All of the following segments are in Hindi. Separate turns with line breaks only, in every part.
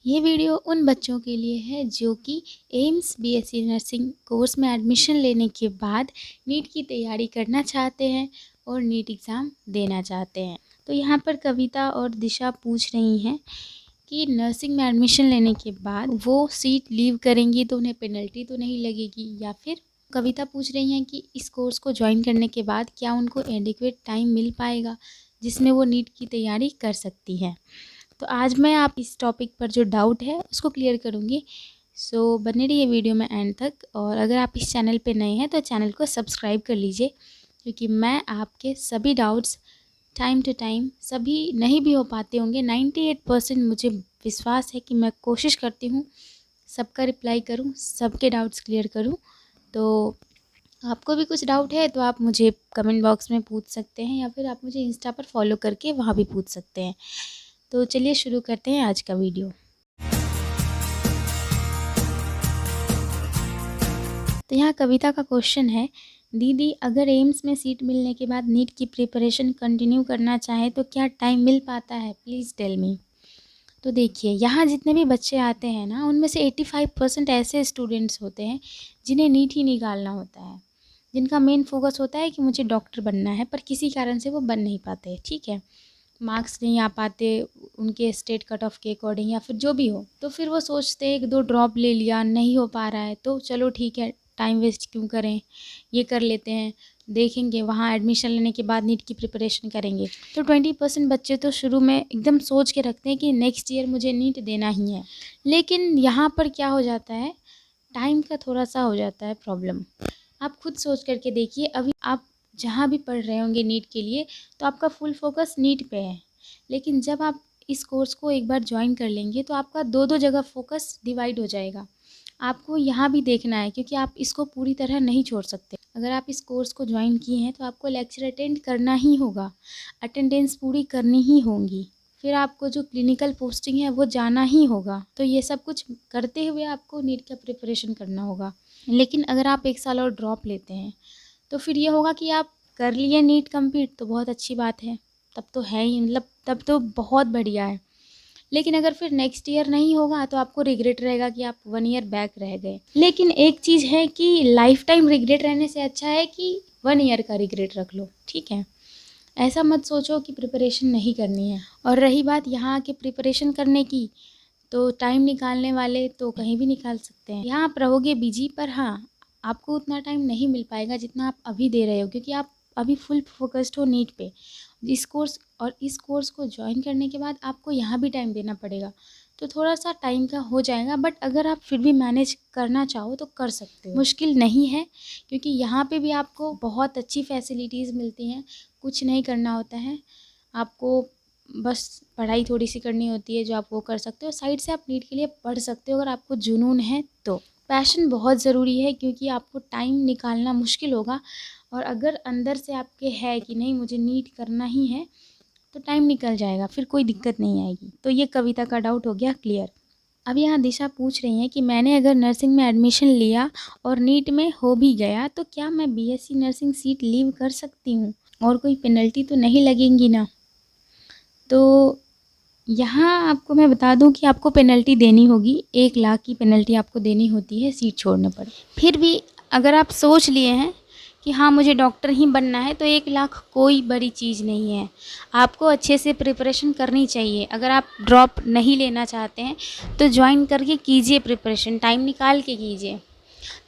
ये वीडियो उन बच्चों के लिए है जो कि एम्स बीएससी नर्सिंग कोर्स में एडमिशन लेने के बाद नीट की तैयारी करना चाहते हैं और नीट एग्ज़ाम देना चाहते हैं। तो यहाँ पर कविता और दिशा पूछ रही हैं कि नर्सिंग में एडमिशन लेने के बाद वो सीट लीव करेंगी तो उन्हें पेनल्टी तो नहीं लगेगी, या फिर कविता पूछ रही हैं कि इस कोर्स को ज्वाइन करने के बाद क्या उनको एडिक्वेट टाइम मिल पाएगा जिसमें वो नीट की तैयारी कर सकती हैं। तो आज मैं आप इस टॉपिक पर जो डाउट है उसको क्लियर करूँगी। सो बने रहिए वीडियो में एंड तक, और अगर आप इस चैनल पे नए हैं तो चैनल को सब्सक्राइब कर लीजिए, क्योंकि मैं आपके सभी डाउट्स टाइम टू टाइम, सभी नहीं भी हो पाते होंगे, 98% मुझे विश्वास है कि मैं कोशिश करती हूँ सबका रिप्लाई करूँ, सबके डाउट्स क्लियर करूँ। तो आपको भी कुछ डाउट है तो आप मुझे कमेंट बॉक्स में पूछ सकते हैं, या फिर आप मुझे इंस्टा पर फॉलो करके वहाँ भी पूछ सकते हैं। तो चलिए शुरू करते हैं आज का वीडियो। तो यहाँ कविता का क्वेश्चन है, दीदी अगर एम्स में सीट मिलने के बाद नीट की प्रिपरेशन कंटिन्यू करना चाहे तो क्या टाइम मिल पाता है, प्लीज़ टेल मी। तो देखिए, यहाँ जितने भी बच्चे आते हैं ना, उनमें से 85% ऐसे स्टूडेंट्स होते हैं जिन्हें नीट ही निकालना होता है, जिनका मेन फोकस होता है कि मुझे डॉक्टर बनना है, पर किसी कारण से वो बन नहीं पाते। ठीक है, मार्क्स नहीं आ पाते उनके स्टेट कट ऑफ के अकॉर्डिंग, या फिर जो भी हो, तो फिर वो सोचते हैं 1-2 ड्रॉप ले लिया, नहीं हो पा रहा है तो चलो ठीक है, टाइम वेस्ट क्यों करें, ये कर लेते हैं, देखेंगे वहाँ एडमिशन लेने के बाद नीट की प्रिपरेशन करेंगे। तो 20% बच्चे तो शुरू में एकदम सोच के रखते हैं कि नेक्स्ट ईयर मुझे नीट देना ही है, लेकिन यहाँ पर क्या हो जाता है, टाइम का थोड़ा सा हो जाता है प्रॉब्लम। आप खुद सोच करके देखिए, अभी आप जहाँ भी पढ़ रहे होंगे नीट के लिए तो आपका फुल फोकस नीट पे है, लेकिन जब आप इस कोर्स को एक बार ज्वाइन कर लेंगे तो आपका 2-2 जगह फोकस डिवाइड हो जाएगा। आपको यहाँ भी देखना है, क्योंकि आप इसको पूरी तरह नहीं छोड़ सकते। अगर आप इस कोर्स को ज्वाइन किए हैं तो आपको लेक्चर अटेंड करना ही होगा, अटेंडेंस पूरी करनी ही होगी, फिर आपको जो क्लिनिकल पोस्टिंग है वो जाना ही होगा। तो ये सब कुछ करते हुए आपको नीट का प्रिपरेशन करना होगा। लेकिन अगर आप 1 साल और ड्रॉप लेते हैं तो फिर ये होगा कि आप कर लिए नीट कंप्लीट तो बहुत अच्छी बात है, तब तो है ही, मतलब तब तो बहुत बढ़िया है। लेकिन अगर फिर नेक्स्ट ईयर नहीं होगा तो आपको रिग्रेट रहेगा कि आप 1 ईयर बैक रह गए। लेकिन एक चीज़ है कि लाइफ टाइम रिग्रेट रहने से अच्छा है कि 1 ईयर का रिग्रेट रख लो। ठीक है, ऐसा मत सोचो कि प्रिपरेशन नहीं करनी है। और रही बात यहाँ के प्रिपरेशन करने की, तो टाइम निकालने वाले तो कहीं भी निकाल सकते हैं। यहाँ आप रहोगे बिजी, पर हाँ, आपको उतना टाइम नहीं मिल पाएगा जितना आप अभी दे रहे हो, क्योंकि आप अभी फुल फोकस्ड हो नीट पे। इस कोर्स को ज्वाइन करने के बाद आपको यहाँ भी टाइम देना पड़ेगा, तो थोड़ा सा टाइम का हो जाएगा। बट अगर आप फिर भी मैनेज करना चाहो तो कर सकते हो, मुश्किल नहीं है, क्योंकि यहाँ पे भी आपको बहुत अच्छी फैसिलिटीज़ मिलती हैं। कुछ नहीं करना होता है आपको, बस पढ़ाई थोड़ी सी करनी होती है जो आप वो कर सकते हो। साइड से आप नीट के लिए पढ़ सकते हो अगर आपको जुनून है तो। पैशन बहुत ज़रूरी है, क्योंकि आपको टाइम निकालना मुश्किल होगा, और अगर अंदर से आपके है कि नहीं मुझे नीट करना ही है तो टाइम निकल जाएगा, फिर कोई दिक्कत नहीं आएगी। तो ये कविता का डाउट हो गया क्लियर। अब यहाँ दिशा पूछ रही हैं कि मैंने अगर नर्सिंग में एडमिशन लिया और नीट में हो भी गया तो क्या मैं बीएससी नर्सिंग सीट लीव कर सकती हूँ, और कोई पेनल्टी तो नहीं लगेंगी ना। तो यहाँ आपको मैं बता दूं कि आपको पेनल्टी देनी होगी, 1 लाख की पेनल्टी आपको देनी होती है सीट छोड़ने पर। फिर भी अगर आप सोच लिए हैं कि हाँ मुझे डॉक्टर ही बनना है तो 1 लाख कोई बड़ी चीज़ नहीं है। आपको अच्छे से प्रिपरेशन करनी चाहिए। अगर आप ड्रॉप नहीं लेना चाहते हैं तो ज्वाइन करके कीजिए प्रिपरेशन, टाइम निकाल के कीजिए।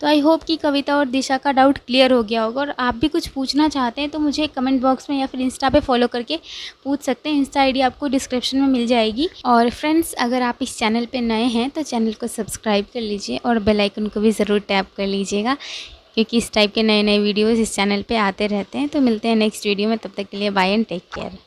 तो आई होप कि कविता और दिशा का डाउट क्लियर हो गया होगा। और आप भी कुछ पूछना चाहते हैं तो मुझे कमेंट बॉक्स में या फिर इंस्टा पे फॉलो करके पूछ सकते हैं। इंस्टा आईडी आपको डिस्क्रिप्शन में मिल जाएगी। और फ्रेंड्स, अगर आप इस चैनल पे नए हैं तो चैनल को सब्सक्राइब कर लीजिए और बेल आइकन को भी ज़रूर टैप कर लीजिएगा, क्योंकि इस टाइप के नए नए वीडियोज़ इस चैनल पर आते रहते हैं। तो मिलते हैं नेक्स्ट वीडियो में, तब तक के लिए बाय एंड टेक केयर।